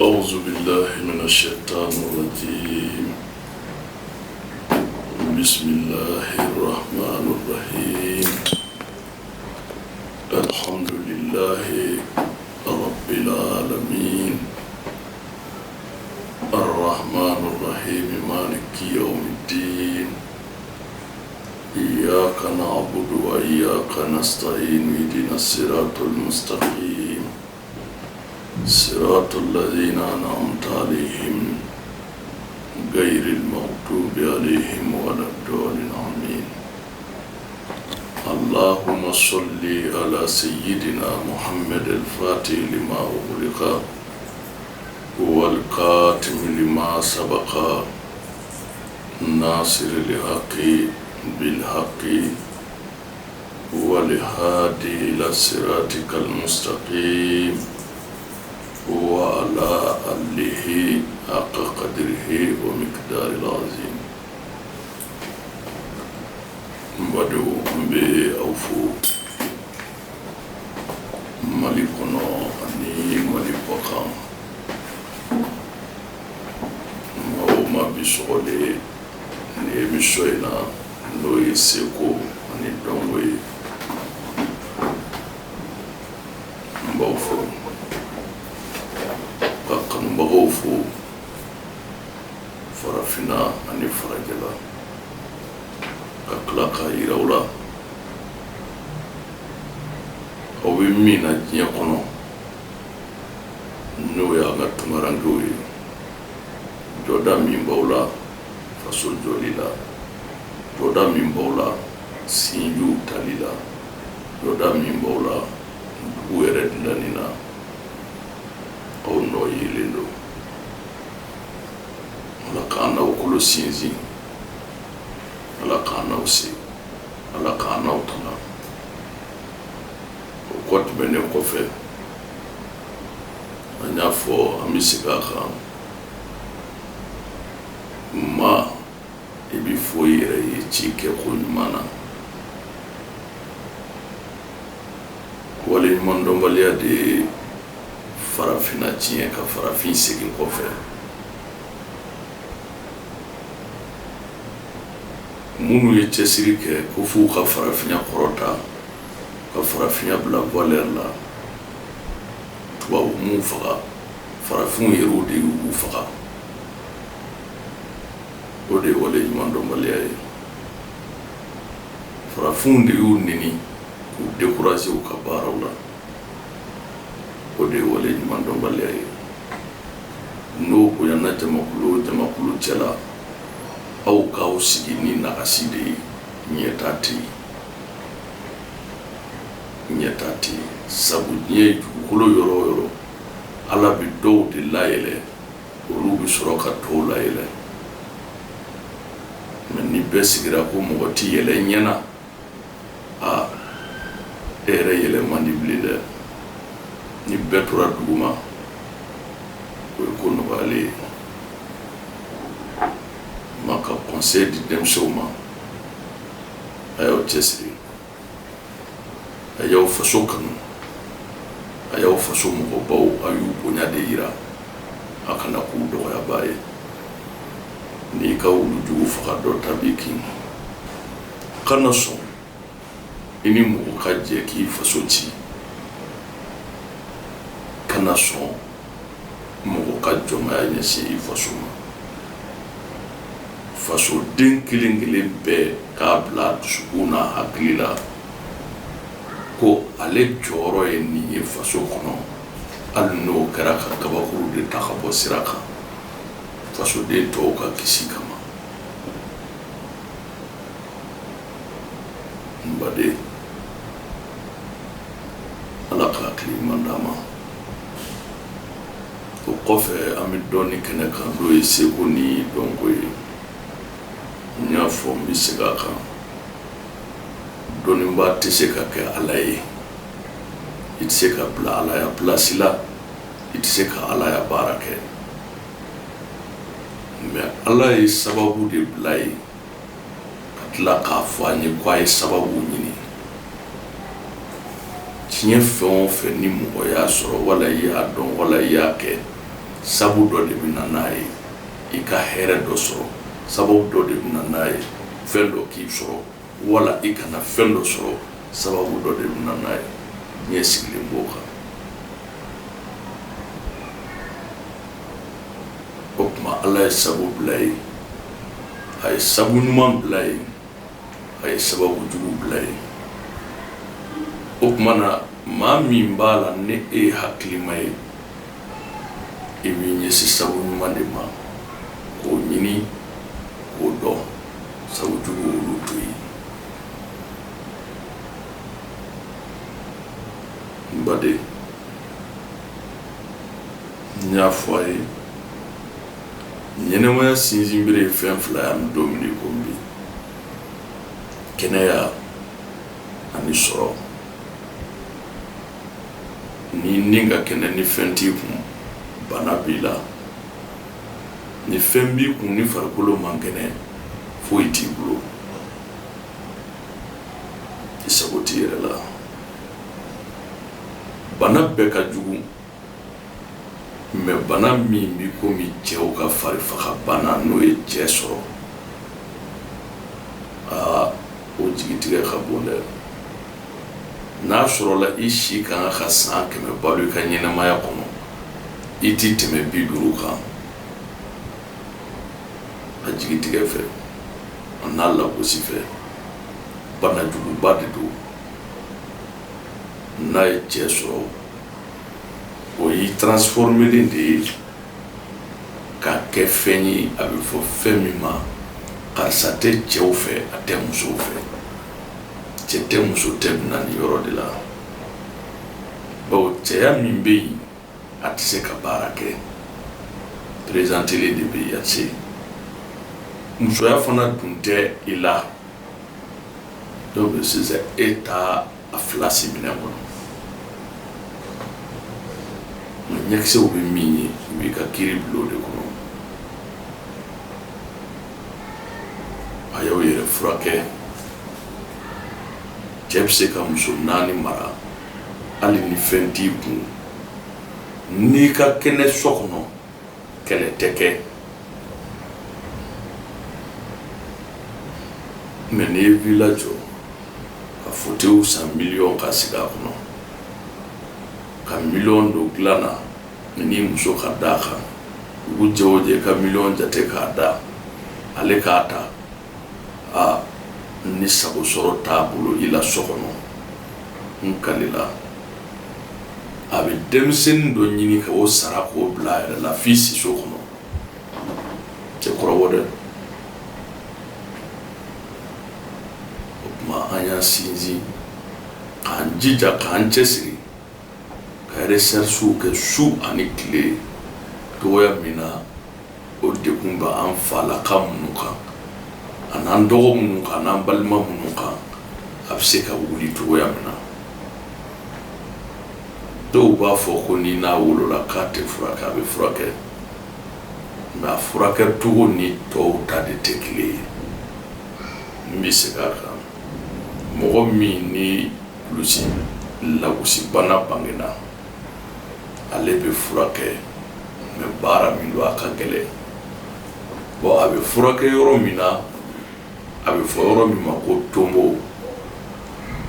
أعوذ بالله من الشيطان الرجيم. بسم الله الرحمن الرحيم. الحمد لله رب العالمين الرحمن الرحيم مالك يوم الدين. إياك نعبد وإياك نستعين اهدنا الصراط المستقيم صراط الذين أنعمت عليهم غير المغضوب عليهم ولا الضالين آمين. اللهم صل على سيدنا محمد الفاتح لما أغلق والخاتم لما سبق ناصر الحق بالحق والهادي إلى صراطك المستقيم وعلى آله حق قدره ومقدار العظيم. بدو بأوفو ملكنا أني ملك وقام وما بسولي نيمشوينا نوي سيكو أني دونوي بأوفو Mbagofu farafina ani farajala kaklaka iraula awi mina jiya kono no ya gatumarangoyi joda mimbaula faso jolila joda mimbaula sinju talila joda mimbaula uere dilanina no yilindo ala kana ukulu sinzi ala kana usi ala kana utana ukot bene kofe anyafo amisigaka ma ibifoire yichike kunyumana wale mondombalia de farafina tiɲɛ ka farafin segin kɔfɛ minnu ye cɛsiri kɛ ko f'u ka farafinya kɔrɔta ka farafinya bila valeur la tubabu m'u faga farafinw yɛrɛw de y'u faga o de ye wale ɲumandɔnbaliya ye farafinw de y'u neni k'u décourager u ka baaraw la o de wale ɲumandɔnbaliya ye n'o bonyana jamakulu cɛla aw k'aw sigi ni nagasi de ye ɲɛta tɛ yen sabu diɲɛ dugukolo yɔrɔ o yɔrɔ ala bɛ dɔw de layɛlɛ olu bɛ sɔrɔ ka tɔw layɛlɛ mɛ ni bɛɛ sigira ko mɔgɔ tɛ yɛlɛ ɲɛna e yɛrɛ yɛlɛ man di bilen dɛ ni bɛɛ tora duguma o ye ko nɔgɔyalen ye ma ka conseil di denmisɛnw ma a y'aw cɛsiri a y'aw faso kanu a y'aw faso mɔgɔbaw a y'u bonya de yira a kana k'u dɔgɔyaba ye n'i ka wulujugu faga dɔ ta b'i kin kana sɔn i ni mɔgɔ ka jɛ k'i faso ci kana sɔn mɔgɔ ka jɔnmaya ɲɛsin i faso ma fasoden kelen kelen bɛɛ k'a bila dusukun n'a hakili la ko ale jɔyɔrɔ ye nin ye faso kɔnɔ hali n'o kɛra ka kabakuru de ta ka bɔ sira kan fasoden tɔw ka kisi kama n baden ala ka hakili ɲuman d'a ma o kɔfɛ an bɛ dɔɔni kɛnɛ kan n'o ye seko ni dɔnko ye n y'a fɔ n bɛ segin a kan dɔnnibaa tɛ se ka kɛ ala ye i tɛ se ka bila ala ya pilasi la i tɛ se ka ala ya baara kɛ mɛ ala ye sababu de bila ye ka tila k'a fɔ an ye ko a ye sababu ɲini tiɲɛ fɛn o fɛn ni mɔgɔ y'a sɔrɔ wala i y'a dɔn wala i y'a kɛ sabu dɔ de bɛ na n'a ye i ka hɛrɛ dɔ sɔrɔ sababu dɔ de bɛ na n'a ye fɛn dɔ k'i sɔrɔ wala i kana fɛn dɔ sɔrɔ sababu dɔ de bɛ na n'a ye ɲɛ sigilen b'o kan o tuma ala ye sabu bila ye a ye sabu ɲuman bila ye a ye sababu jugu bila ye o tuma na maa min b'a la ni e ye hakilima ye i b'i ɲɛsin sabu ɲuman de ma k'o ɲini k'o dɔn sabu jugu olu to yen n baden n y'a fɔ a ye ɲɛnɛmaya sinsin bere ye fɛn fila ye an bɛ don min na ko bi kɛnɛya ani sɔrɔ ni nin ka kɛnɛ ni fɛn t'i kun bana b'i la ni fɛn b'i kun ni farikolo man kɛnɛ foyi t'i bolo i sago t'i yɛrɛ la bana bɛɛ ka jugu mais bana min bi komi cɛw ka farifaga bana n'o ye cɛ sɔrɔ o jigitigɛ ka bon dɛ n'a sɔrɔla i si kan ka san 100 balo i ka ɲɛnɛmaya kɔnɔ i t'i tɛmɛ 50 kan a jigitigɛ fɛ a n'a lagosi fɛ bana juguba de don n'a ye cɛ sɔrɔ o y'i transformelen de ye k'a kɛ fɛn ye a bɛ fɔ fɛn min ma karisa tɛ cɛw fɛ a tɛ musow fɛ cɛ tɛ muso tɛ bɛna nin yɔrɔ de la bawo cɛya min bɛ yen a tɛ se ka baara kɛ présentelen de bɛ yan se musoya fana dun tɛ i la donc sisan e t'a a fila si minɛ kɔnɔ ɲɛkisɛw bɛ min ye i b'i ka kiri bila o de kɔnɔ a y'aw yɛrɛ furakɛ cɛ bɛ se ka muso 4 mara hali ni fɛn t'i kun n'i ka kɛnɛ so kɔnɔ kɛlɛ tɛ kɛ mais n'i ye villa jɔ ka fauteuil san miliyɔn ka sigi a kɔnɔ ka miliyɔn don dilan na ni muso ka d'a kan u b'u jɛ o jɛ ka miliyɔn jate k'a da ale k'a ta ni sago sɔrɔ t'a bolo i la so kɔnɔ n kalila a bɛ denmisɛnnin dɔ ɲini ka o sara k'o bila a yɛrɛ la f'i si so kɔnɔ cɛ kɔrɔbɔ dɛ o tuma an y'an sinsin k'an jija k'an cɛsiri ka recherche kɛ su ani tile togoya min na o dekun bɛ an falaka minnu kan a n'an dɔgɔ minnu kan a n'an balima minnu kan a bɛ se ka wuli togoya min na dɔw b'a fɔ ko ni n'a wolola k'a tɛ furakɛ a bɛ furakɛ mais a furakɛ cogo ni tɔw ta de tɛ kelen ye n bɛ segin a kan mɔgɔ min ni kulusi lagosi bana bangena ale bɛ furakɛ mais baara min don a ka gɛlɛn bon a bɛ furakɛ yɔrɔ min na a bɛ fɔ yɔrɔ min ma ko Tonbo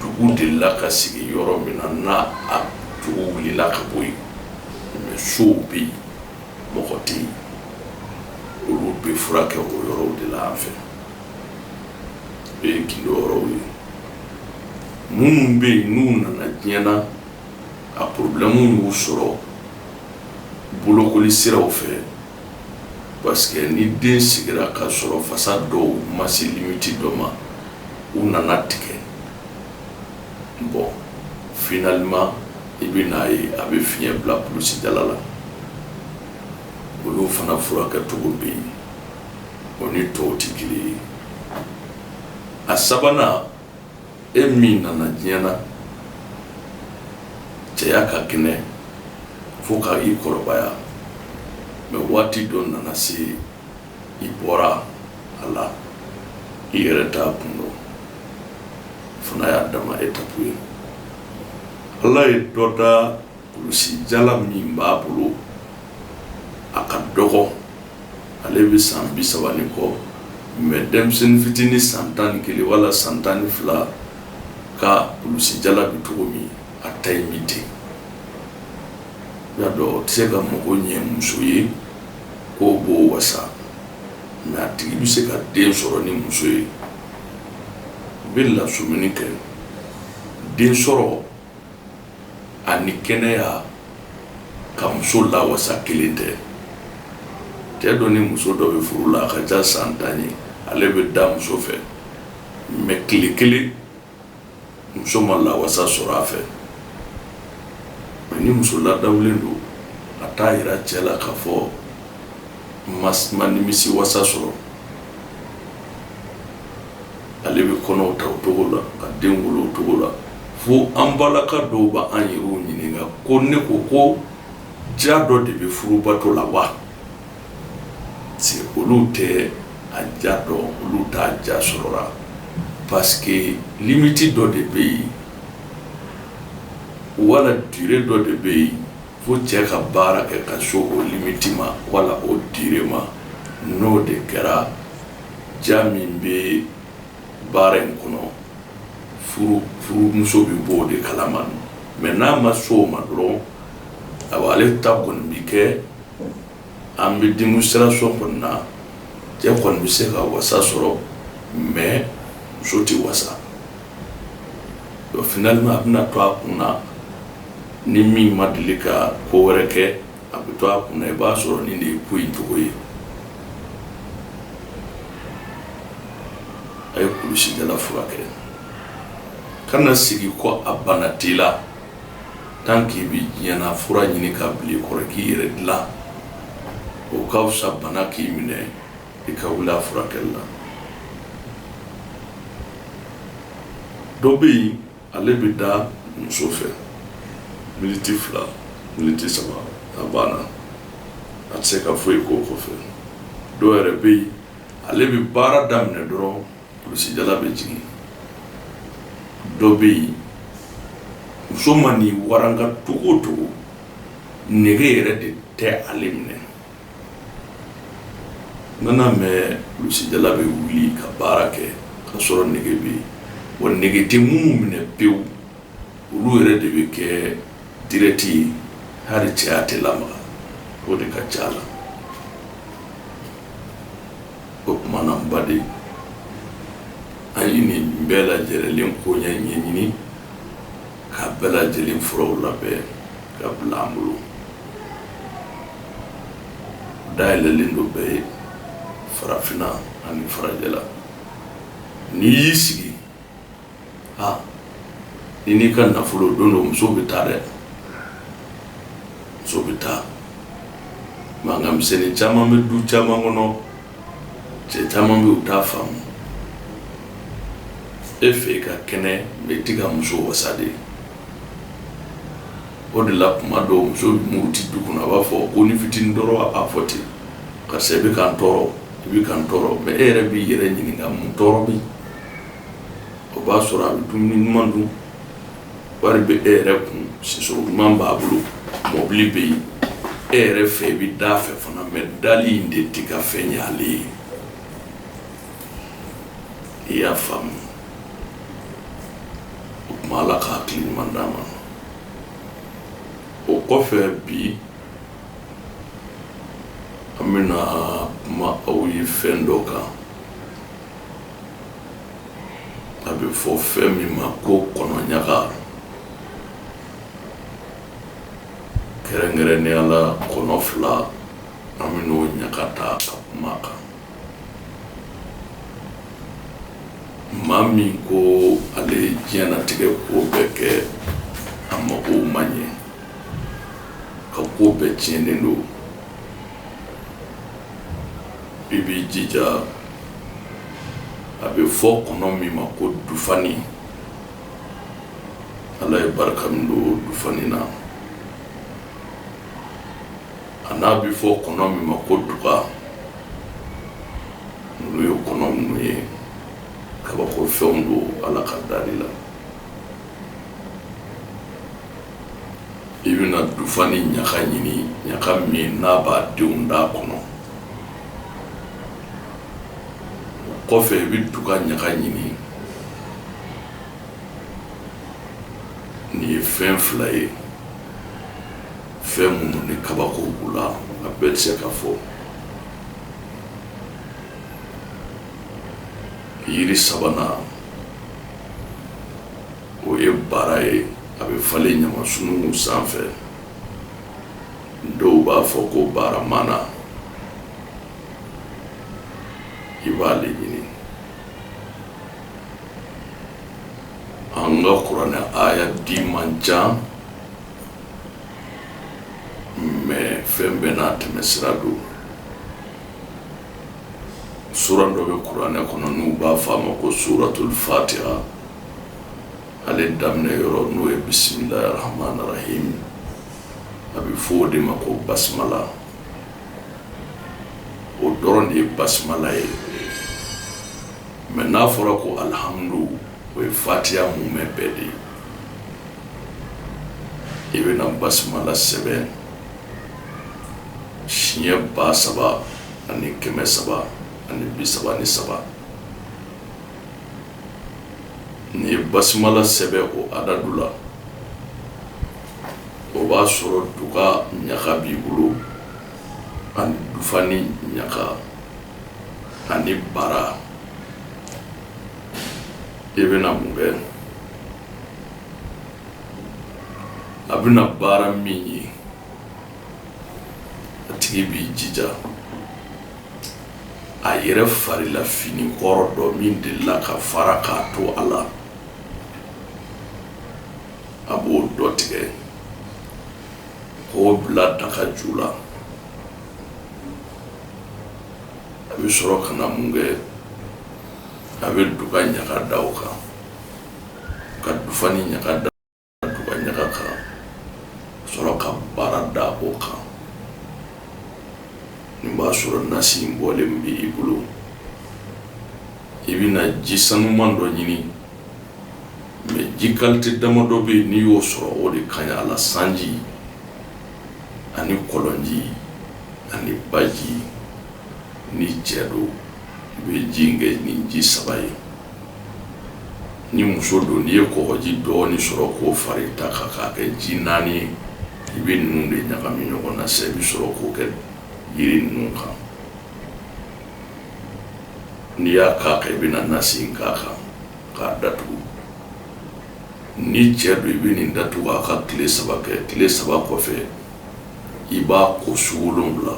dugu delila ka sigi yɔrɔ min na n'a a dugu wulila ka bɔ yen mais sow bɛ yen mɔgɔ tɛ yen olu bɛ furakɛ o yɔrɔw de la an fɛ o ye gindo yɔrɔw ye minnu bɛ yen n'u nana diɲɛ na a problème y'u sɔrɔ bolokoli siraw fɛ parce que ni den sigira ka sɔrɔ fasa dɔw ma se limite dɔ ma u nana tigɛ bon finalement i bɛ n'a ye a bɛ fiɲɛ bila kulusi jala la olu fana furakɛ cogo bɛ yen o ni tɔw tɛ kelen ye a sabanan e min nana diɲɛ na cɛya ka kɛnɛ fo ka i kɔrɔbaya mais waati dɔ nana se i bɔra a la i yɛrɛ t'a kun dɔn fana y'a dama étape ye ala ye dɔ da kulusi jala min b'a bolo a ka dɔgɔ ale bɛ san 30 kɔ mais denmisɛnnin fitinin san 11 wala san 12 ka kulusi jala bɛ cogo min a ta ye min ten y'a dɔn o tɛ se ka mɔgɔ ɲɛ muso ye k'o b'o wasa mais a tigi bɛ se ka den sɔrɔ ni muso ye u bɛ lasumuni kɛ den sɔrɔ ani kɛnɛya ka muso lawasa kelen tɛ cɛ dɔ ni muso dɔ bɛ furu la a ka ca san 10 ye ale bɛ da muso fɛ mais tile kelen muso ma lawasa sɔrɔ a fɛ ni muso ladawulen don a t'a yira cɛ la k'a fɔ ma nimisi wasa sɔrɔ ale bɛ kɔnɔw ta o cogo la ka den wolo o cogo la fo an balaka dɔw b'an yɛrɛw ɲininka ko ne ko ja dɔ de bɛ furubato la wa c'est olu tɛ a ja dɔn olu t'a ja sɔrɔla parce que limite dɔ de bɛ yen wala durée dɔ de bɛ yen fo cɛ ka baara kɛ ka so o limite ma wala o durée ma n'o de kɛra ja min bɛ baara in kɔnɔ furumuso bɛ bɔ o de kalama mais n'a ma so o ma dɔrɔn ale ta kɔni bɛ kɛ an bɛ démonstration kɔni na cɛ kɔni bɛ se ka wasa sɔrɔ mais muso tɛ wasa donc finalement a bɛna to a kunna ni min ma deli ka ko wɛrɛ kɛ a bɛ to a kunna i b'a sɔrɔ ni de ye ko in cogo ye a ye kulusi jala furakɛ kana sigi ko a bana t'i la tant k'i bɛ diɲɛna fura ɲini ka bila i kɔrɔ k'i yɛrɛ dilan o ka fisa bana k'i minɛ i ka wuli a furakɛli la dɔ bɛ yen ale bɛ da muso fɛ miniti 2 miniti 3 a banna a tɛ se ka foyi k'o kɔfɛ dɔw yɛrɛ bɛ yen ale bɛ baara daminɛ dɔrɔn kulusi jala bɛ jigin dɔ bɛ yen muso ma n'i waranga cogo o cogo nege yɛrɛ de tɛ ale minɛ nana mɛ kulusi jala bɛ wuli ka baara kɛ ka sɔrɔ nege bɛ yen wa nege tɛ minnu minɛ pewu olu yɛrɛ de bɛ kɛ direct ye hali cɛya tɛ lamaga o de ka ca la o kumana n baden an ye nin bɛɛ lajɛlen ko ɲɛɲini ka bɛɛ lajɛlen furaw labɛn ka bila an bolo dayɛlɛlen do bɛɛ ye farafina ani farajɛla n'i y'i sigi i n'i ka nafolo don dɔ muso bɛ taa dɛ muso bɛ taa mankan misɛnnin caman bɛ du caman kɔnɔ cɛ caman bɛ u t'a faamu e fɛ i ka kɛnɛ mais i tɛ ka muso wasa de o de la kuma dɔw muso bɛ muruti du kɔnɔ a b'a fɔ ko ni fitinin dɔrɔn a fɔ ten karisa i bɛ ka n tɔɔrɔ i bɛ ka n tɔɔrɔ mais e yɛrɛ b'i yɛrɛ ɲininka mun tɔɔrɔ bɛ o b'a sɔrɔ a bɛ dumuni ɲuman dun wari bɛ e yɛrɛ kun sisɔrɔ ɲuman b'a bolo mɔbili bɛ yen e yɛrɛ fɛ i bɛ d'a fɛ fana mais dali in de tɛ ka fɛn ɲ'ale ye i y'a faamu o kuma ala ka hakili ɲuman d'a ma o kɔfɛ bi an bɛna kuma aw ye fɛn dɔ kan a bɛ fɔ fɛn min ma ko kɔnɔɲaga kɛrɛnkɛrɛnnenya la kɔnɔ 2 an bɛn'o ɲaga ta ka kuma kan maa min ko ale diɲɛnatigɛ ko bɛɛ kɛ a mago ma ɲɛ ka ko bɛɛ tiɲɛnen don i b'i jija a bɛ fɔ kɔnɔ min ma ko dufani ala ye barika min don dufani na a n'a bɛ fɔ kɔnɔ min ma ko duga ninnu ye kɔnɔ minnu ye kabako fɛnw don ala ka dari la i bɛna dufa ni ɲaga ɲini ɲaga min n'a b'a denw d'a kɔnɔ o kɔfɛ i bɛ duga ɲaga ɲini nin ye fɛn fila ye fɛn minnu ni kabako b'u la a bɛɛ tɛ se ka fɔ yiri sabanan o ye bara ye a bɛ falen ɲamasunugu sanfɛ dɔw b'a fɔ ko baramana i b'ale ɲini an ka kuranɛ aya di man ca mɛ fɛn bɛɛ n'a tɛmɛsira don sura dɔ bɛ kuranɛ kɔnɔ n'u b'a fɔ a ma ko suratul fatiha ale daminɛ yɔrɔ n'o ye bisimilahi rahmani rahim a bɛ fɔ o de ma ko basimala o dɔrɔn de ye basimala ye mɛ n'a fɔra ko alhamdu o ye fatiha mumɛ bɛɛ de ye i bɛna basimala sɛbɛn siɲɛ 3,333 ni basimala sɛbɛn o adadu la o b'a sɔrɔ duga ɲaga b'i bolo ani dufani ɲaga ani bara i bɛna mun kɛ a bɛna baara min ye a tigi b'i jija a yɛrɛ farila fini kɔrɔ dɔ min delila ka fara k'a to a la a b'o dɔ tigɛ k'o bila daga ju la a bɛ sɔrɔ ka na mun kɛ a bɛ duga ɲaga da o kan ka dufani ɲaga da duga ɲaga kan sɔrɔ ka baara da o kan nin b'a sɔrɔ nasi in bɔlen bɛ i bolo i bɛna ji sanuman dɔ ɲini mɛ ji kalite damadɔ bɛ yen n'i y'o sɔrɔ o de ka ɲi a la sanji ani kɔlɔnji ani baji ni cɛ don i bɛ ji in kɛ nin ji 3 ye ni muso don n'i ye kɔgɔji dɔɔni sɔrɔ k'o fara i ta kan k'a kɛ ji 4 ye i bɛ ninnu de ɲagami ɲɔgɔn na sisan i bɛ sɔrɔ k'o kɛ yiri ninnu kan n'i y'a k'a kan i bɛna nasi in k'a kan k'a datugu ni cɛ don i bɛ nin datugu a ka tile 3 kɛ tile 3 kɔfɛ i b'a ko su 7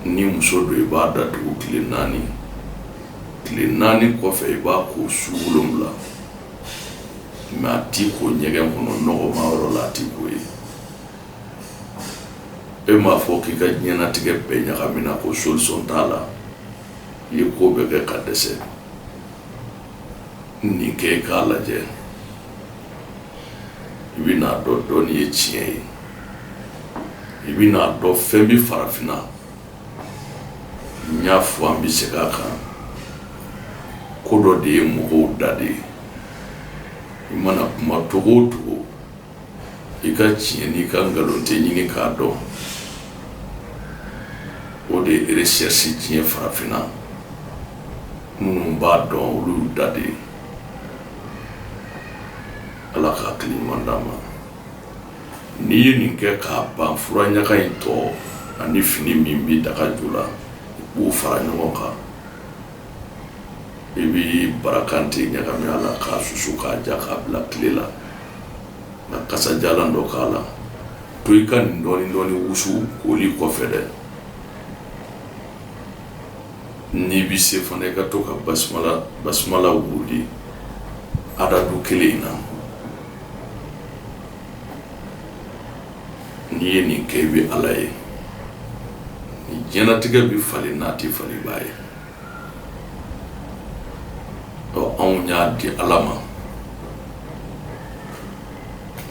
ni muso don i b'a datugu tile 4 tile 4 kɔfɛ i b'a ko su 7 mɛ a t'i ko ɲɛgɛn kɔnɔ nɔgɔma yɔrɔ la a t'i ko ye e m'a fɔ k'i ka ɲɛnatigɛ bɛɛ ɲagamina ko solution t'a la i ye ko bɛɛ kɛ ka dɛsɛ nin kɛ i k'a lajɛ i bɛna dɔn dɔɔni ye tiɲɛ ye i bɛna dɔn fɛn bɛ farafinna n y'a fɔ an bɛ segin a kan ko dɔ de ye mɔgɔw da de ye i mana kuma togo o togo i ka tiɲɛ n'i ka nkalon tɛ ɲini k'a dɔn o de ye recherche tiɲɛ farafinna minnu b'a dɔn olu da de ye ala ka hakili ɲuman d'a ma n'i ye nin kɛ k'a ban fura ɲaga in tɔ ani fini min bɛ daga ju la i b'u fara ɲɔgɔn kan i bɛ barakante ɲagami a la k'a susu k'a ja k'a bila tile la nka kasajalan dɔ k'a la to i ka nin dɔɔni dɔɔni wusu koli kɔfɛ dɛ n'i bɛ se fana i ka to ka basimala wuli adadu 1 in na n'i ye nin kɛ i bɛ ala ye ni diɲɛlatigɛ bɛ falen n'a tɛ falen i b'a ye anw y'a di ala ma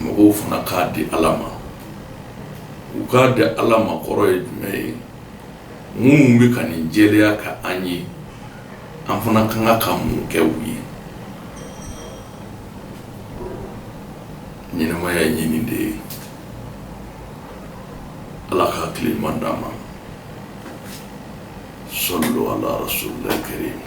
mɔgɔw fana k'a di ala ma u k'a di ala ma kɔrɔ ye jumɛn ye minnu bɛ ka nin jɛlenya ka an ye an fana kan ka mun kɛ u ye ɲɛnɛmaya ɲɛnɛmaya ɲini de ye ala ka hakili ɲuman d'an ma sallu ala rasulillah karim.